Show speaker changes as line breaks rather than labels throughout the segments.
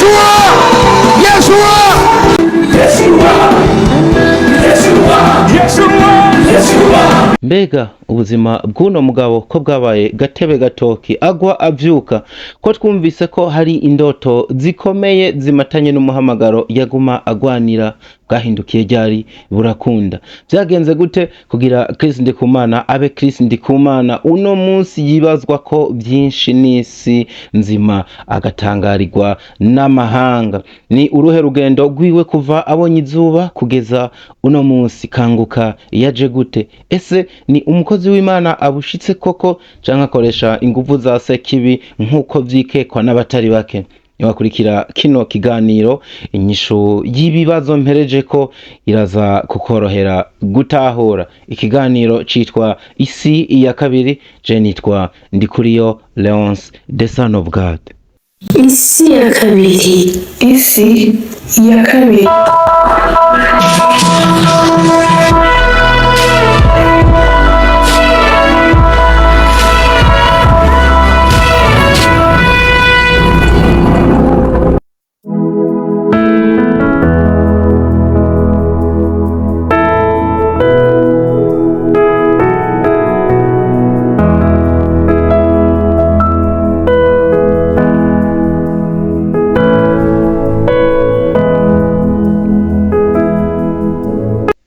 Yeshua, Yeshua, Yeshua, Yeshua, Yeshua, Yeshua.
Mbega ubuzima bw'uno mugabo ko bwabaye gatebe gatoki agwa avyuka, ko twumvise ko hari indoto zikomeye zimatanye n'umuhamagaro yaguma agwanira, bwahindukiye ryari burakunda. Vyagenze gute kugira Chris Ndikumana abe Chris Ndikumana uno munsi yibazwa ko byinshi n'isi nzima, agatangarirwa n'amahanga? Ni uruhe rugendo rwiwe kuva abonye izuba kugeza uno munsi? Kanguka yaje gute? Ese ni umukozi w'Imana abushitse koko canke akoresha inguvu za sekibi nk'uko vyikekwa n'abatari bake? Niwakurikira kino kiganiro, inyishu y'ibibazo mpereje ko iraza kukorohera gutahura. Ikiganiro citwa Isi ya kabiri, je nitwa Ndikuriyo Leonce, the son of God.
Isi ya kabiri. Isi ya kabiri.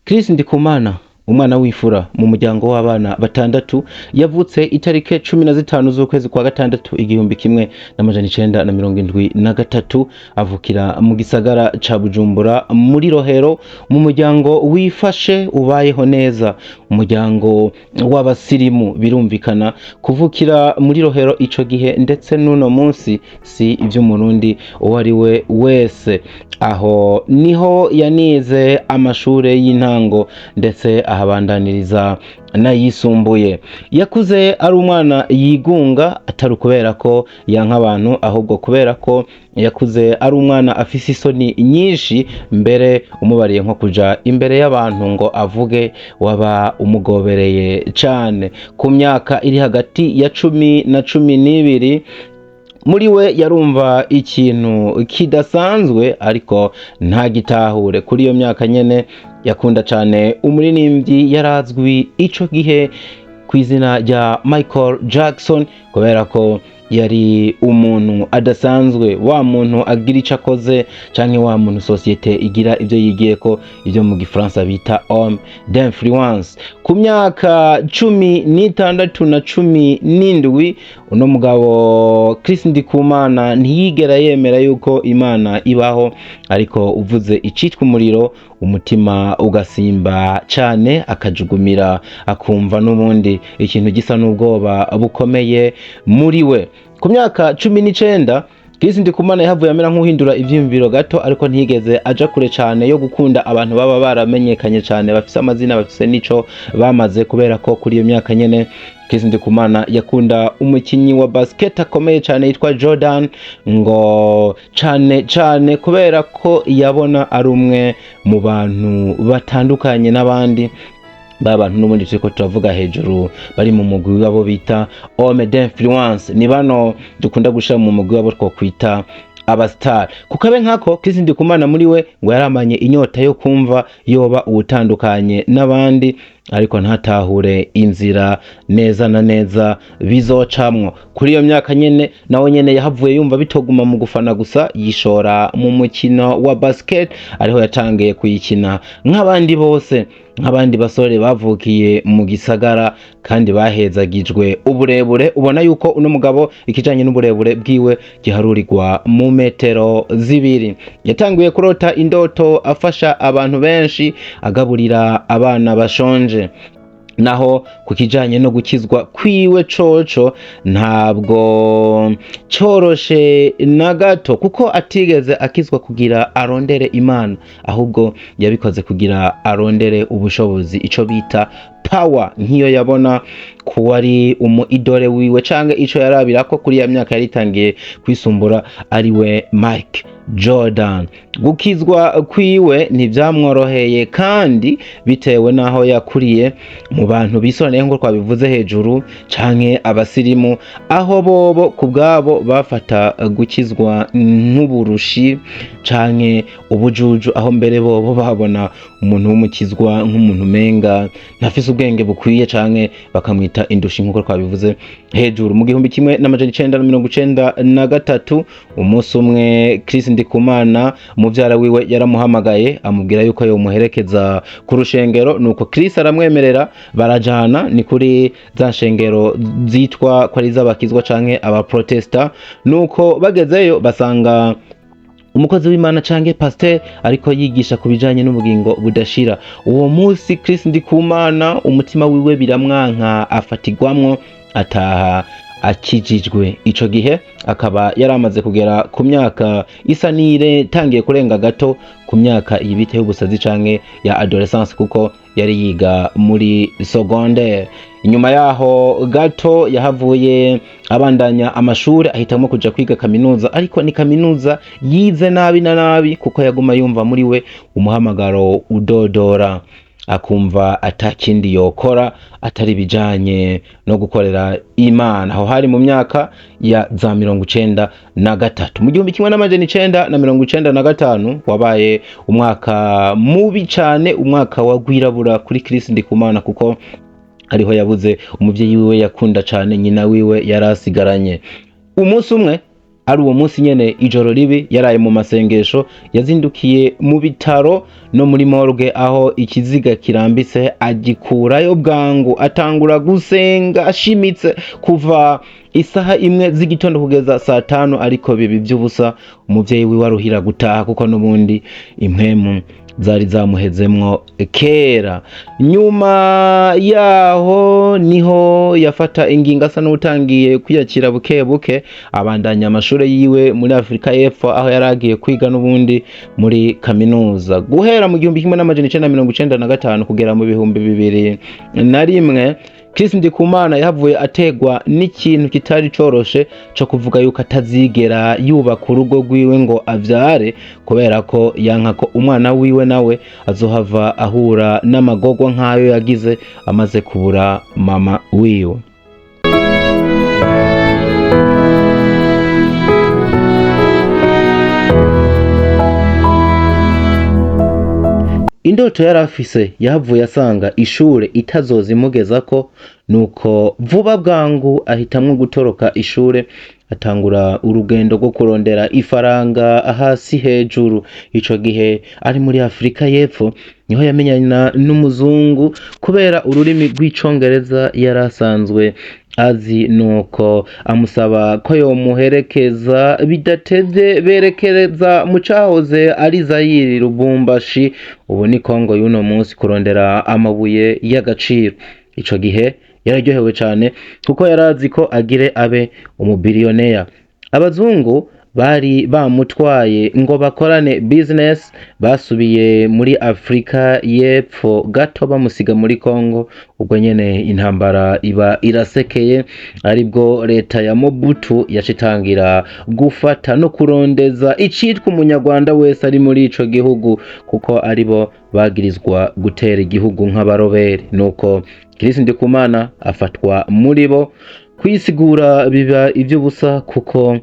Chris Ndikumana, umwana w'ifura mu muryango w'abana batandatu, yavutse itarike 15 z'ukwezi kwa gatandatu 1973, avukira mu gisagara ca Bujumbura muri Rohero, mu muryango wifashe ubayeho neza, umuryango w'abasirimu. Birumvikana kuvukira muri Rohero ico gihe ndetse n'uno munsi si ivy'umurundi uwo ari we wese. Aho niho yanize amashure y'intango ndetse ahabandaniriza n'ayisumbuye. Yakuze ari umwana yigunga, atari kubera ko yanka abantu, ahubwo kubera ko yakuze ari umwana afise isoni nyinshi, mbere umubariye nko kuja imbere y'abantu ngo avuge waba umugobereye cane. Ku myaka iri hagati ya 10 na 12 muri we yarumva ikintu kidasanzwe ariko ntagitahure. Kuri iyo myaka nyene yakunda cane umuririmbyi yarazwi ico gihe ku izina rya Michael Jackson, kubera ko yari umuntu adasanzwe, wa muntu agira ico akoze canke wa muntu societe igira ivyo yigiye ko, ivyo mu gifaransa bita homme d'influence. Ku myaka 16 na 17 uno mugabo Chris Ndikumana ntiyigera yemera yuko Imana ibaho, ariko uvuze icitwa umuriro umutima ugasimba cane, akajugumira akumva n'ubundi ikintu gisa n'ubwoba bukomeye muri we. Ku myaka 19 Chris Ndikumana yahavuye amera nk'uhindura ivyiyumviro gato, ariko ntiyigeze aja kure cane yo gukunda abantu baba baramenyekanye cane, bafise amazina, bafise nico bamaze, kubera ko kuri iyo myaka nyene Chris Ndikumana yakunda umukinyi wa basket akomeye cane yitwa Jordan, ngo cane kubera ko yabona ari umwe mu bantu batandukanye n'abandi bantu n'ubundi turiko turavuga hejuru bari mu mugwi wabo bita homme d'influence. Ni bano dukunda gushira mu mugwi wabo two kwita abastar. Kukabe nkako Chris Ndikumana muri we ngo yaramanye inyota yo kumva yoba ubutandukanye n'abandi, ariko ntatahure inzira neza na neza bizocamwo. Kuri iyo myaka nyene nawe nyene yahavuye yumva bitoguma mu gufana gusa, yishora mu mukino wa basket, ariho yatangiye kuyikina nk'abandi bose, nk'abandi basore bavukiye mu gisagara kandi bahezagijwe uburebure. Ubona yuko uno mugabo ikijanye n'uburebure bwiwe giharurirwa mu metero 2. Yatanguye kurota indoto afasha abantu benshi, agaburira abana bashonje. Naho kukijanye no gukizwa kwiwe coco ntabwo coroshe na gato, kuko atigeze akizwa kugira arondere Imana, ahubwo yabikoze kugira arondere ubushobozi, ico bita power, nk'iyo yabona ko ari idole wiwe canke ico yarabira ko kuri ya myaka yaritangiye kwisumbura ari we Mike Jordan. Gukizwa kwiwe ntivyamworoheye kandi bitewe naho yakuriye mu bantu bisoraneye ngo twabivuze hejuru canke abasirimu, aho bobo kubwabo bafata gukizwa nk'uburushi canke ubujuju, aho mbere bobo babona umuntu w'umukizwa nk'umuntu menga ntafise ubwenge bukwiye canke bakamwita indushi nk'uko twabivuze hejuru. Mu 1993 umunsi umwe Chris Ndikumana muvyara wiwe yaramuhamagaye amubwira yuko yomuherekeza ku rushengero, nuko Chris aramwemerera barajana. Ni kuri za nshengero zitwa ko ari z'abakizwa canke aba protesta, nuko bagezeyo basanga umukozi w'Imana canke pasteur ariko yigisha kubijanye n'ubugingo budashira. Uwo munsi Chris Ndikumana umutima wiwe biramwanka afatigwamwo ataha akijijwe. Ico gihe akaba yaramaze kugera ku myaka isa nire tangiye kurenga gato ku myaka ibite y'ubusazi canke ya adolescence, kuko yari yiga muri secondaire. Inyuma yaho gato yahavuye abandanya amashuri ahitamwo kuja kwiga kaminuza, ariko ni kaminuza yize nabi na nabi kuko yaguma yumva muri we umuhamagaro udodora, akumva atakindi yokora atari bijanye no gukorera Imana. Aho hari mu myaka ya za 93. Mu 1995 wabaye umwaka mubi cane, umwaka wagwirabura kuri Chris Ndikumana, kuko ariho yabuze umuvyeyi wiwe yakunda cane, nyina wiwe yarasigaranye. Umunsi umwe ari uwo munsi nyene ijoro ribi yaraye mu masengesho, yazindukiye mu bitaro no muri morgue aho ikiziga kirambitse, agikurayo bwangu atangura gusenga ashimitse kuva isaha 1 z'igitondo kugeza saa 5, ariko bibi by'ubusa. Umuvyeyi wiwe aruhira gutaha kuko nubundi impemu zari zamuhezemwo kera. Nyuma yaho niho yafata ingingo asa n'utangiye kwiyakira buke buke, abandanya amashuri yiwe muri Afrika y'Epfo aho yaragiye kwiga nubundi muri kaminuza. Guhera mu 1995 kugera mu 2001 Chris Ndikumana yahavuye ategwa n'ikintu kitari coroshe cyo kuvuga yuko atazigera yubaka urugo rwiwe ngo avyare, kubera ko yanka ko umwana wiwe nawe azohava ahura n'amagorwa nk'ayo yagize amaze kubura mama wiwe. Indoto yarafise yahavuye asanga ishure itazozimugezako, nuko vuba bwangu ahitamwo gutoroka ishure atangura urugendo rwo kurondera ifaranga hasi hejuru. Ico gihe ari muri Afrika y'Epfo niho yamenyana n'umuzungu, kubera ururimi rw'icongereza yarasanzwe azi, nuko amusaba ko yomuherekeza bidatevye berekereza mu cahoze ari Zaire Lubumbashi, ubu ni Kongo y'uno munsi, kurondera amabuye y'agaciro. Ico gihe yararyohewe cane kuko yarazi ko agire abe umubilioneya. Abazungu bari bamutwaye ngo bakorane business, basubiye muri Afrika y'Epfo gato bamusiga muri Kongo. Ubwo nyene intambara iba irasekeye, aribwo leta ya Mobutu yacitangira gufata no kurondeza icitwa umunyarwanda wese ari muri ico gihugu, kuko aribo bagirizwa gutera igihugu nk'abaroberi. Nuko Chris Ndikumana afatwa muri bo, kwisigura biba ivy'ubusa kuko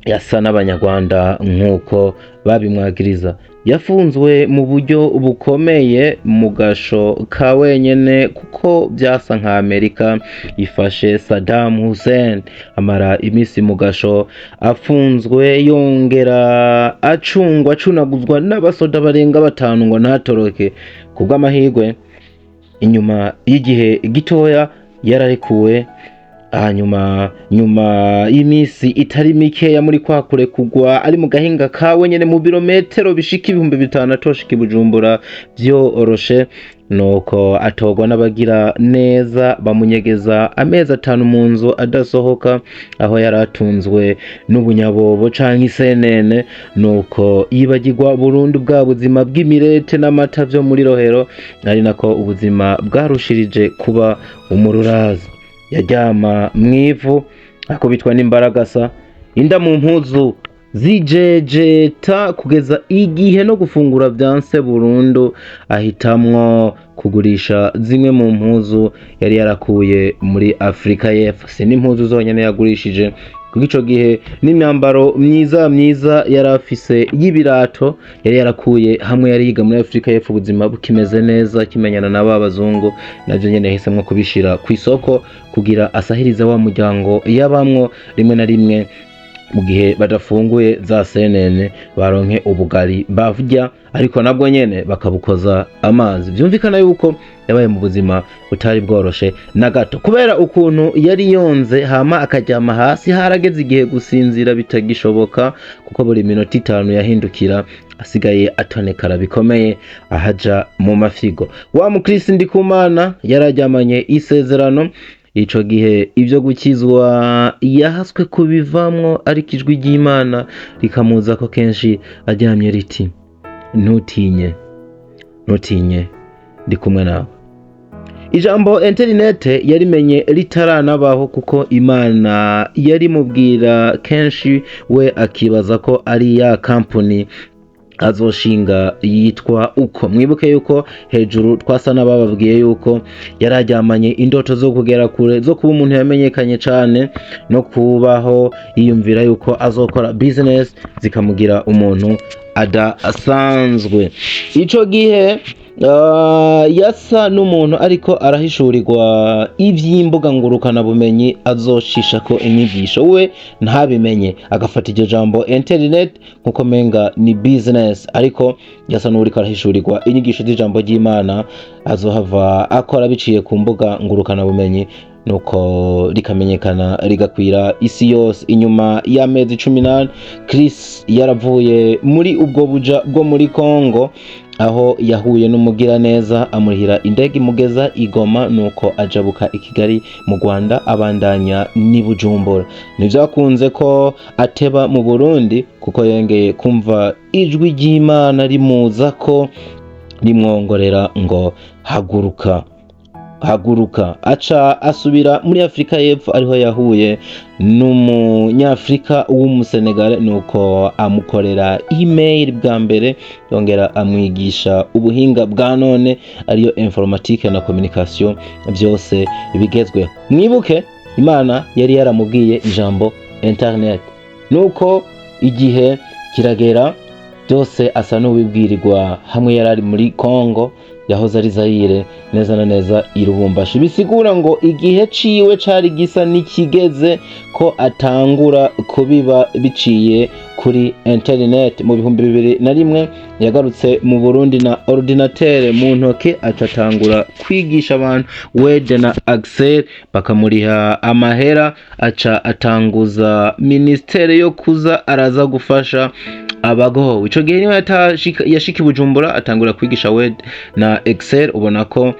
yasa n'abanyarwanda nk'uko babimwagiriza. Yafunzwe mu buryo bukomeye mu gasho ka wenyene, kuko byasa nka Amerika ifashe Saddam Hussein. Amara imisi mu gasho afunzwe, yongera acungwa acunaguzwa n'abasoda barenga 5 ngo ntatoroke. Kubw'amahirwe inyuma y'igihe gitoya yararekuwe. Hanyuma y'imisi itari mikeya muri kwakure kugwa ari mu gahinga kawe nyene mu birometero bishika 5,000 atoshika Bujumbura vyoroshe, nuko atogwa n'abagira neza bamunyegeza amezi 5 mu nzu adasohoka, aho yaratunzwe n'ubunyabobo canke isenene. Nuko yibagirwa burundu bwa buzima bw'imirete n'amata vyo muri Rohero, ari nako ubuzima bwarushirije kuba umururazi. Yaryama mwivu akubitwa n'imbaragasa, inda mu mpuzu zijejeta kugeza igihe no gufungura vyanse burundu, ahitamwo kugurisha zimwe mu mpuzu yari yarakuye muri Afrika y'Epfo. Si n'impuzu zonyene yagurishije, kuko ico gihe n'imyambaro myiza yari afise y'ibirato yari yarakuye hamwe yari yiga muri Afrika y'Epfo, ubuzima bukimeze neza kimenyana n'aba bazungu, navyo nyene yahisemwo kubishira kw'isoko kugira asahirize wa muryango yabamwo, rimwe na rimwe mu gihe badafunguye za senene baronke ubugari bavya, ariko nabwo nyene bakabukoza amazi. Vyumvikana yuko yabaye mu buzima butari bworoshe na gato, kubera ukuntu yari yonze hama akaryama hasi, harageze igihe gusinzira bitagishoboka, kuko buri minota 5 yahindukira asigaye atonekara bikomeye ahaja mu mafigo. Wa mukristo Ndikumana yararyamanye isezerano. Ico gihe ivyo gukizwa yahaswe kubivamwo, ariko ijwi ry'Imana rikamuza ko kenshi aryamye riti ntutinye ndi kumwe nawe. Ijambo internet yarimenye ritaranabaho, kuko Imana yari mubwira kenshi, we akibaza ko ari ya company azoshinga yitwa uko. Mwibuke yuko hejuru twasa n'abababwiye yuko yararyamanye indoto zo kugera kure, zo kuba umuntu yamenyekanye cyane, no kubaho yiyumvira yuko azokora business zikamugira umuntu adasanzwe. Ico gihe yasa n'umuntu ariko arahishurirwa ivy'imbuga ngurukana bumenyi azoshisha ko inyigisho, we ntabimenye, agafata iryo jambo internet nkuko menga ni business, ariko yasa n'uriko arahishurirwa inyigisho z'ijambo ry'Imana azohava akora biciye ku mbuga ngurukana bumenyi, nuko rikamenyekana rigakwira isi yose. Inyuma y'amezi 18 Chris yaravuye muri ubwo buja bwo muri Kongo, aho yahuye n'umugira neza amurihira indege imugeza Igoma, nuko ajabuka i Kigali mu Rwanda, abandanya ni Bujumbura. Nivyakunze ko ateba mu Burundi, kuko yongeye kumva ijwi ry'Imana rimuza ko rimwongorera ngo haguruka. Aca asubira muri Afrika y'Epfo, ariho yahuye n'umunyafrika w'umusenegale, nuko amukorera email bwa mbere, yongera amwigisha ubuhinga bwa none ariyo informatique na communication, byose bigezweho. Mwibuke Imana yari yaramubwiye ijambo internet, nuko igihe kiragera byose asa n'ubibwirirwa hamwe. Yarari muri Kongo, yahoze ari Zaire, neza na neza i Lubumbashi. Bisigura ngo igihe ciwe cari gisa n'ikigeze ko atangura kubiba biciye kuri internet. Mu 2001 yagarutse mu Burundi na ordinateur mu ntoke, acatangura kwigisha abantu Word na Excel, bakamuriha amahera, aca atanguza ministere yo kuza araza gufasha abagowe. Ico gihe niwe yashika Bujumbura atangura kwigisha Word na Excel. Ubona ko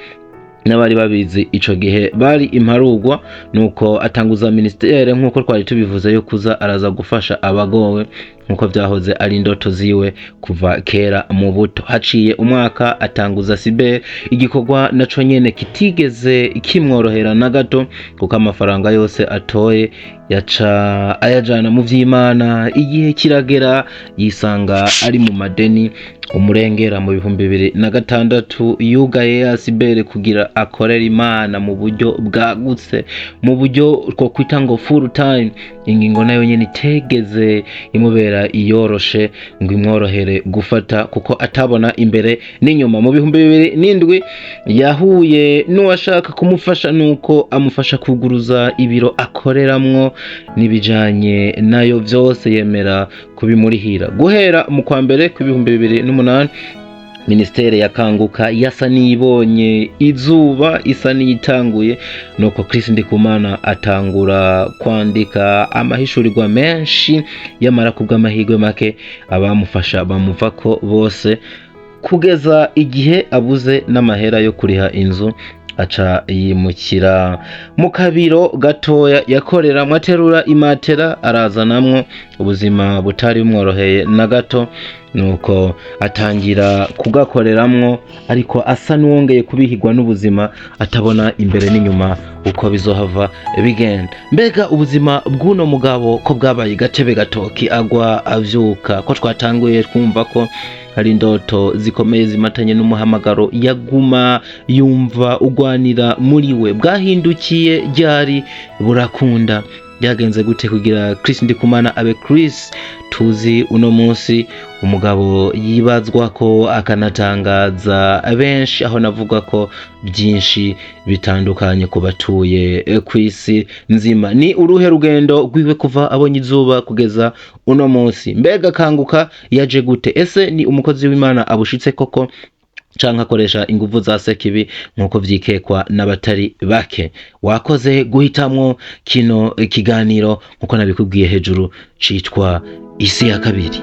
n'abari babizi ico gihe bari imparugwa, nuko atanguza ministere nkuko twari tubivuze yo kuza araza gufasha abagowe, nkuko vyahoze ari indoto ziwe kuva kera mu buto. Haciye umwaka atanguza Cyber, igikorwa naco nyene kitigeze kimworohera na gato, kuko amafaranga yose atoye yaca ayajana mu vy'Imana. Igihe kiragera yisanga ari mu madeni umurengera. Mu 2006 yugaye ya Cyber kugira akorera Imana mu buryo bwagutse, mu buryo two kwita ngo full time. Ingingo nayo nyene itegeze imubera iyoroshe ngo imworohere gufata, kuko atabona imbere n'inyuma. Mu 2007 yahuye n'uwashaka kumufasha, nuko amufasha kuguruza ibiro akoreramwo n'ibijanye nayo vyose, yemera kubimurihira. Guhera mu kwa mbere ku 2008 ministere yakanguka, yasa nibonye izuba, isa niyitanguye, nuko Chris Ndikumana atangura kwandika amahishurirwa menshi, yamara kubw'amahirwe make abamufasha bamuvako bose, kugeza igihe abuze n'amahera yo kuriha inzu, aca yimukira mu kabiro gatoya yakorera, mwaterura imatera arazanamwo ubuzima butari bumworoheye na gato, nuko atangira kugakoreramwo, ariko asa n'uwongeye kubihigwa n'ubuzima, atabona imbere n'inyuma uko bizohava bigenda. Mbega ubuzima bw'uno mugabo ko bwabaye gatebe gatoki agwa avyuka, ko twatanguye twumva ko hari indoto zikomeye zimatanye n'umuhamagaro yaguma yumva ugwanira muri we, bwahindukiye ryari, burakunda. Byagenze gute kugira Chris Ndikumana abe Chris tuzi uno munsi? Umugabo yibazwa ko akanatangaza benshi, aho navuga ko byinshi bitandukanye ku batuye kw'isi nzima. Ni uruhe rugendo rwiwe kuva abonye izuba kugeza uno munsi? Mbega kanguka yaje gute? Ese ni umukozi w'Imana abushitse koko, canke akoresha inguvu za sekibi nkuko vyikekwa n'abatari bake? Wakoze guhitamwo kino kiganiro nkuko nabikubwiye hejuru, citwa Isi ya Kabiri.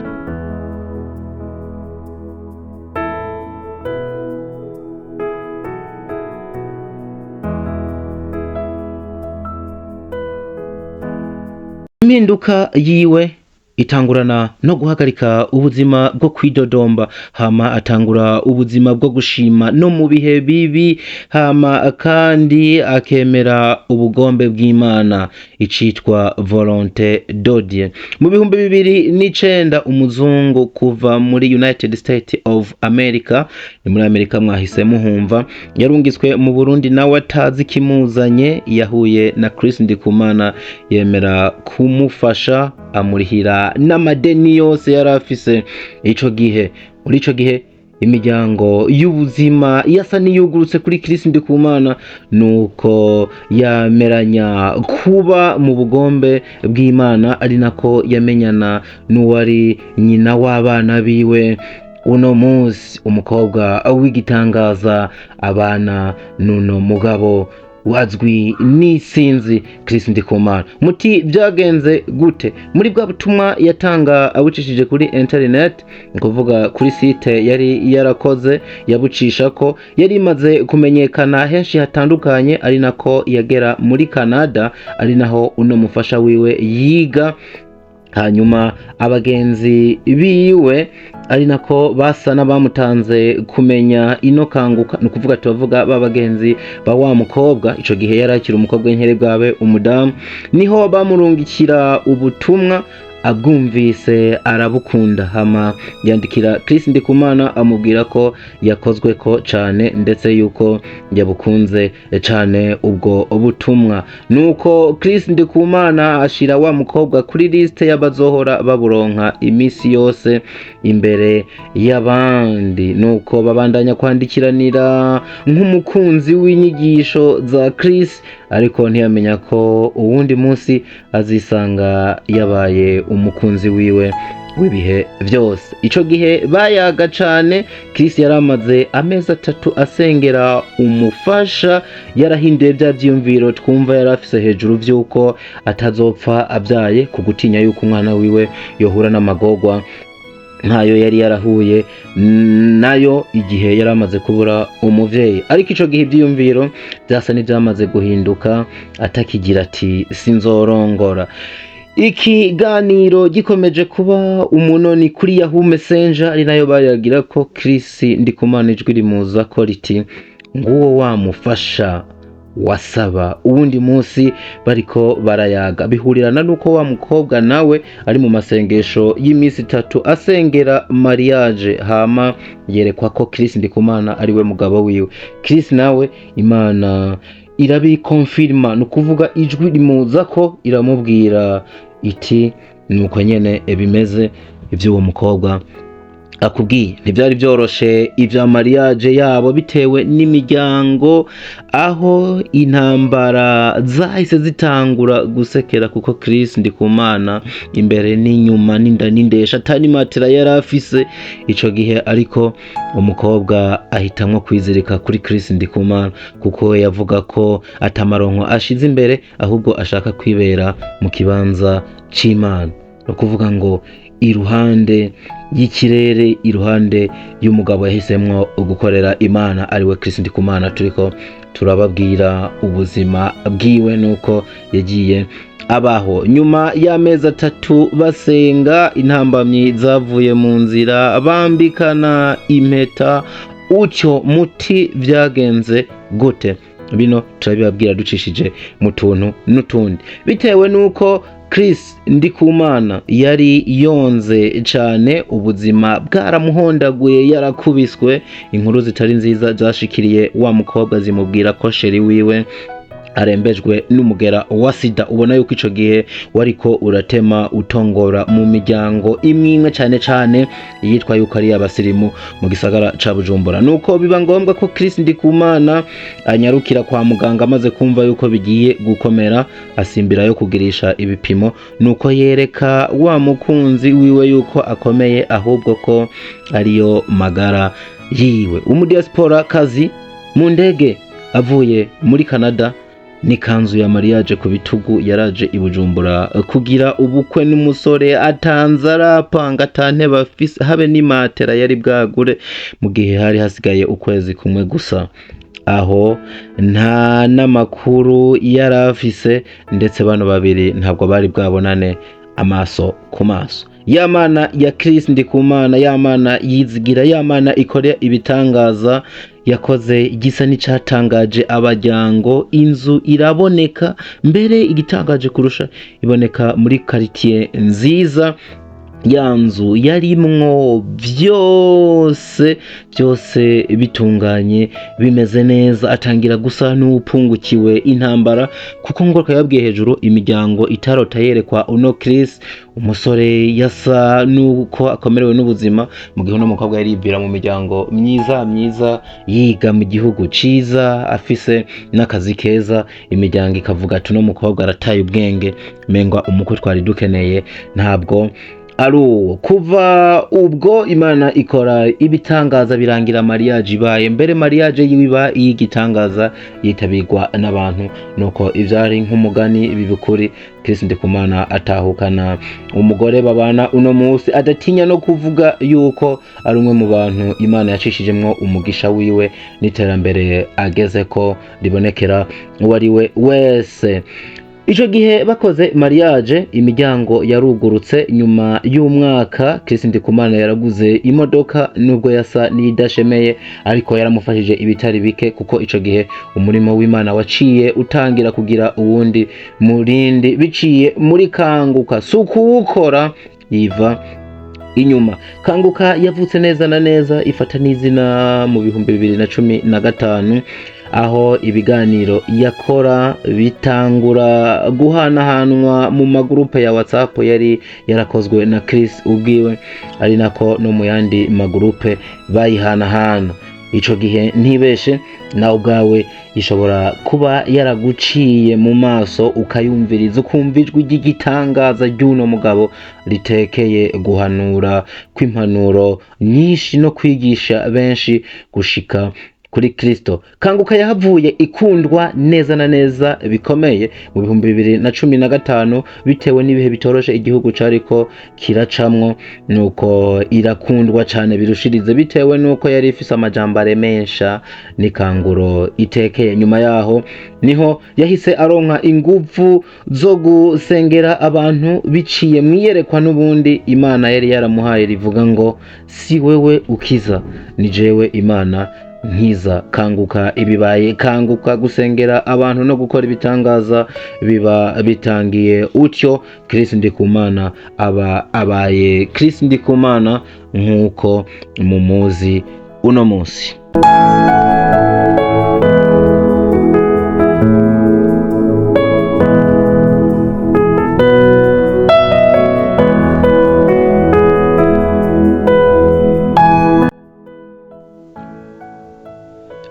Impinduka yiwe itangurana no guhagarika ubuzima bwo kwidodomba, hama atangura ubuzima bwo gushima no mu bihe bibi, hama kandi akemera ubugombe bw'Imana, icitwa volonté de Dieu. Mu 2009 umuzungu kuva muri United States of America, ni muri Amerika mwahise muhumva, yarungitswe mu Burundi nawe atazi kimuzanye, yahuye na Chris Ndikumana, yemera kumufasha, amurihira n'amadeni yose yarafise muri ico gihe imiryango y'ubuzima yasa niyugurutse kuri Chris Ndikumana, nuko yameranya kuba mu bugombe bw'Imana, ari nako yamenyana n'uwari nyina w'abana biwe uno munsi, umukobwa w'igitangaza abana n'uno mugabo wazwi n'isinzi Chris Ndikumana. Muti byagenze gute? Muri bwa butumwa yatanga abucishije kuri internet, kuvuga kuri site yari yarakoze, yabucisha ko yari imaze kumenyekana henshi hatandukanye, ari nako yagera muri Canada, ari naho uno mufasha wiwe yiga. Hanyuma abagenzi biwe ari nako basa n'abamutanze kumenya ino kanguka, nukuvuga tubavuga babagenzi ba wa mukobwa, ico gihe yarakira umukobwa w'inkere bwawe umudamu, niho bamurungikira ubutumwa, abwumvise arabukunda, hama yandikira Chris Ndikumana amubwira ko yakozwe ko cane, ndetse yuko yabukunze cane ubwo ubutumwa. Nuko Chris Ndikumana ashira wa mukobwa kuri liste y'abazohora baburonka imisi yose imbere y'abandi, nuko babandanya kwandikiranira nk'umukunzi w'inyigisho za Chris, ariko ntiyamenya ko uwundi munsi azisanga yabaye umukunzi wiwe w'ibihe byose. Ico gihe bayaga cane, Chris yaramaze amezi 3 asengera umufasha, yarahinduye bya byiyumviro twumva yarafise hejuru vyuko atazopfa abyaye, kugutinya yuko umwana wiwe yohura n'amagorwa ntayo yari yarahuye nayo igihe yaramaze kubura umuvyeyi. Ariko ico gihe ivyiyumviro byasa n'ivyamaze guhinduka, atakigira ati sinzorongora. Ikiganiro gikomeje kuba umunoni kuri Yahoo Messenger, ari nayo bayagira ko Chris Ndikumana ijwi rimuza ko riti nguwo wamufasha wasaba. Uwundi munsi bariko barayaga, bihurirana nuko wa mukobwa nawe ari mu masengesho y'imisi 3 asengera mariage, hama yerekwa ko Chris Ndikumana ari we mugabo wiwe. Chris nawe Imana irabikonfirma, nukuvuga ijwi rimuza ko iramubwira iti nuko nyene bimeze ivy'uwo mukobwa akubwiye. Ntibyari byoroshe ivya mariage yabo, bitewe n'imiryango, aho intambara zahise zitangura gusekera, kuko Chris Ndikumana imbere n'inyuma n'inda n'indesha atari matera yarafise ico gihe, ariko umukobwa ahitamwo kwizirika kuri Chris Ndikumana, kuko yavuga ko atamaronko ashize imbere, ahubwo ashaka kwibera mu kibanza c'Imana, no kuvuga ngo iruhande y'ikirere, iruhande y'umugabo yahisemwo gukorera Imana ari we Chris Ndikumana. Turiko turababwira ubuzima bwiwe nuko yagiye abaho. Nyuma y'amezi 3 basenga, intambamyi zavuye mu nzira, bambikana impeta. Utyo muti vyagenze gute? Bino turabibabwira ducishije mu tuntu n'utundi. Bitewe nuko Chris Ndikumana yari yonze cane, ubuzima bwaramuhondaguye, yarakubiswe, inkuru zitari nziza zashikiriye wa mukobwa zimubwira ko sheri wiwe arembejwe n'umugera wa sida. Ubona yuko ico gihe wariko uratema utongora mu miryango imwe cyane yitwa yuko ari abasirimu mu gisagara ca Bujumbura. Nuko biba ngombwa ko Chris Ndikumana anyarukira kwa muganga, amaze kumva yuko bigiye gukomera, asimbira yo kugirisha ibipimo. Nuko yereka wa mukunzi wiwe yuko akomeye, ahubwo ko ariyo magara yiwe. Umudiaspora kazi mu ndege avuye muri Canada, ni kanzu ya mariage ku bitugu, yaraje i Bujumbura kugira ubukwe n'umusore atanzara apanga atante bafise habe ni matera yari bwagure, mu gihe hari hasigaye ukwezi kumwe gusa. Aho nta n'amakuru yarafise, ndetse bano babiri ntabwo bari bwabonane amaso ku maso. Yamana ya Chris Ndikumana, yamana yizigira, yamana ikorera ibitangaza, yakoze igisa n'icatangaje abajyango. Inzu iraboneka, mbere igitangaje kurusha iboneka muri quartier nziza. Ya nzu yarimwo byose bitunganye, bimeze neza. Atangira gusa n'upungukiwe intambara, kuko ngo yabwiye hejuru imiryango itarota yerekwa uno Chris. Umusore yasa nuko akomerewe n'ubuzima, mu gihe uno mukobwa yaribira mu miryango myiza yiga mu gihugu ciza, afise n'akazi keza. Imiryango ikavuga ati uno mukobwa arataye ubwenge, mengwa umukwe twari dukeneye ntabwo aruwo. Kuva ubwo Imana ikora ibitangaza, birangira mariage ibaye. Mbere mariage yiba igitangaza, yitabirwa n'abantu. Nuko ivyari nk'umugani bibikuri, Chris Ndikumana atahukana umugore babana uno munsi, adatinya no kuvuga yuko ari umwe mu bantu Imana yacishijemwo umugisha wiwe n'iterambere ageze ko ribonekera uwariwe wese. Ico gihe bakoze mariage, imiryango yarugurutse. Nyuma y'umwaka Chris Ndikumana yaraguze imodoka, nubwo yasa n'idashemeye, ariko yaramufashije ibitari bike, kuko ico gihe umurimo w'Imana waciye utangira kugira uwundi murindi, biciye muri Kanguka. Sukuwukora yiva inyuma. Kanguka yavutse neza na neza, ifata n'izina mu 2015, aho ibiganiro yakora bitangura guhanahanwa mu magurupe ya WhatsApp yari yarakozwe na Chris ubwiwe, ari nako no mu yandi magurupe bayihanahana. Ico gihe ntibeshe nawe ubwawe ishobora kuba yaraguciye mu maso, ukayumviriza, ukumva ijwi ry'igitangaza ry'uno mugabo ritekeye guhanura kw'impanuro nyinshi no kwigisha benshi gushika kuri Kristo. Kanguka yahavuye ikundwa neza na neza bikomeye mu 2015, bitewe n'ibihe bitoroshe igihugu cariko kiracamwo. Nuko irakundwa cyane birushirize, bitewe nuko yari ifise amajambare mensha n'ikanguro itekeye. Nyuma yaho niho yahise aronka inguvu zo gusengera abantu biciye mwiyerekwa, n'ubundi Imana yari yaramuhaye rivuga ngo si wewe ukiza, ni jewe Imana nkiza. Kanguka ibibaye Kanguka gusengera abantu no gukora ibitangaza biba bitangiye utyo. Chris Ndikumana abaye Chris Ndikumana nkuko mumuzi uno munsi.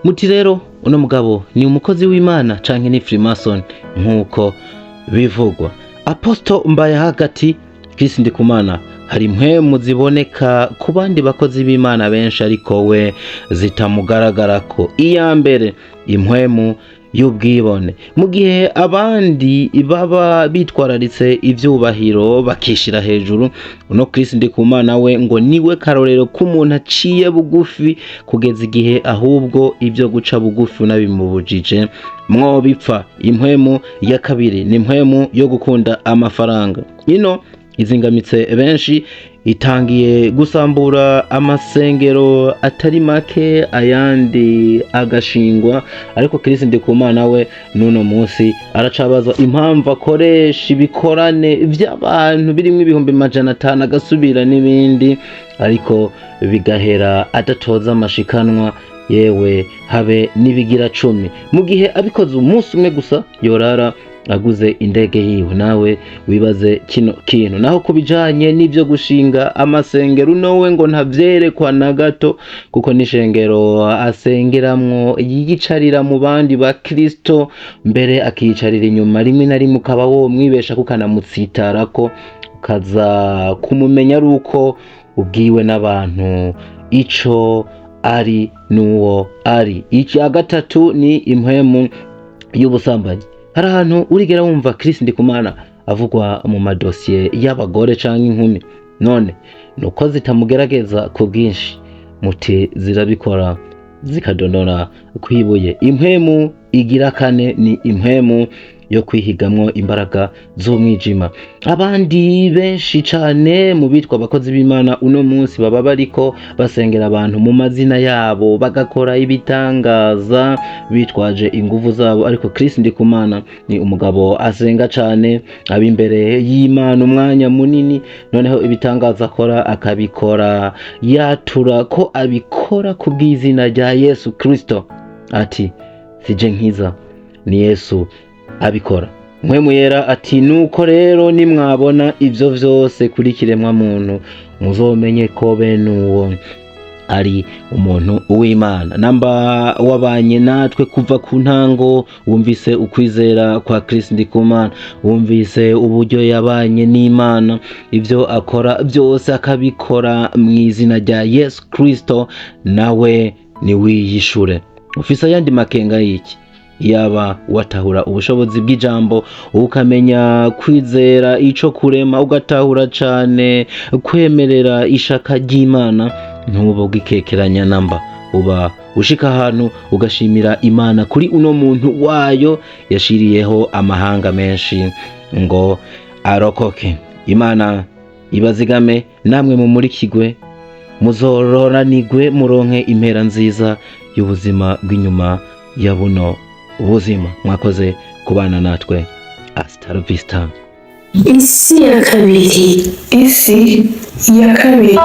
Muti rero uno mugabo ni umukozi w'Imana canke ni Freemason nkuko bivugwa? Apostle Mbaye hagati Chris Ndikumana hari impwemu ziboneka ku bandi bakozi b'Imana benshi, ariko we zitamugaragara ko. Iya mbere impwemu y'ubwibone, mu gihe abandi baba bitwararitse ivyubahiro bakishira hejuru. Uno Kristo Ndikumana we ngo niwe karorero k'umuntu aciye bugufi kugeza igihe ahubwo ibyo guca bugufi unabimubujije mwobipfa. Impwemu ya kabiri ni impwemu yo gukunda amafaranga. Ino izingamitse benshi, itangiye gusambura amasengero atari make, ayandi agashingwa. Ariko Kristo Ndikumana we nuno munsi aracabazwa impamvu akoresha ibikorane by'abantu birimo ibihumbi 500 agasubira n'ibindi, ariko bigahera adatoza amashikanwa, yewe habe nibigira 10, mu gihe abikoze umunsi umwe gusa yorara aguze indege yiwe. Nawe wibaze kino kintu. Naho kubijanye n'ivyo gushinga amasengero nowe ngo ntavyerekwa na gato, kuko n'ishengero asengeramwo yiyicarira mu bandi ba Kristo, mbere akiyicarira inyuma, rimwe na rimwe ukaba wo mwibesha kukanamutsitarako, ukaza kumumenya ari uko ubwiwe n'abantu ico ari nuwo ari. Iki gatatu ni impwemu y'ubusambanyi. Hari ahantu urigera wumva Kristo Ndikumana avugwa mu madosiye y'abagore canke inkumi, none nuko zitamugerageza ku bwinshi, muti zirabikora zikadondora kwibuye. Impwemu igira kane ni impwemu yo kwihigamwo imbaraga z'umwijima. Abandi benshi cane mu bitwa abakozi b'Imana uno munsi baba bariko basengera abantu mu mazina yabo, bagakora ibitangaza bitwaje inguvu zabo. Ariko Kristo Ndikumana ni umugabo asenga cane, aba imbere y'Imana umwanya munini, noneho ibitangaza akora akabikora yatura ko abikora ku bw'izina rya Yesu Kristo, ati sije nkiza, ni Yesu abikora. Mpwemu yera ati nuko rero nimwabona ivyo vyose kuri kiremwa muntu, muzomenye ko bene uwo ari umuntu w'Imana. Namba wabanye natwe kuva ku ntango, wumvise ukwizera kwa Kristo Ndikumana, wumvise uburyo yabanye n'Imana, ivyo akora byose akabikora mu izina rya Yesu Kristo, nawe ni wiyishure. Ufise ayandi makenga y'iki? Yaba watahura ubushobozi bw'ijambo, ukamenya kwizera ico kurema, ugatahura cane kwemerera ishaka ry'Imana, ntubo gikekeranya namba, uba ushika ahantu ugashimira Imana kuri uno muntu wayo yashiriyeho amahanga menshi ngo arokoke. Imana ibazigame, namwe mumurikigwe, muzororanigwe, muronke impera nziza y'ubuzima bw'inyuma ya buno ubuzima. Mwakoze kubana natwe. Hasta la vista.
Isi ya kabiri. Isi ya kabiri.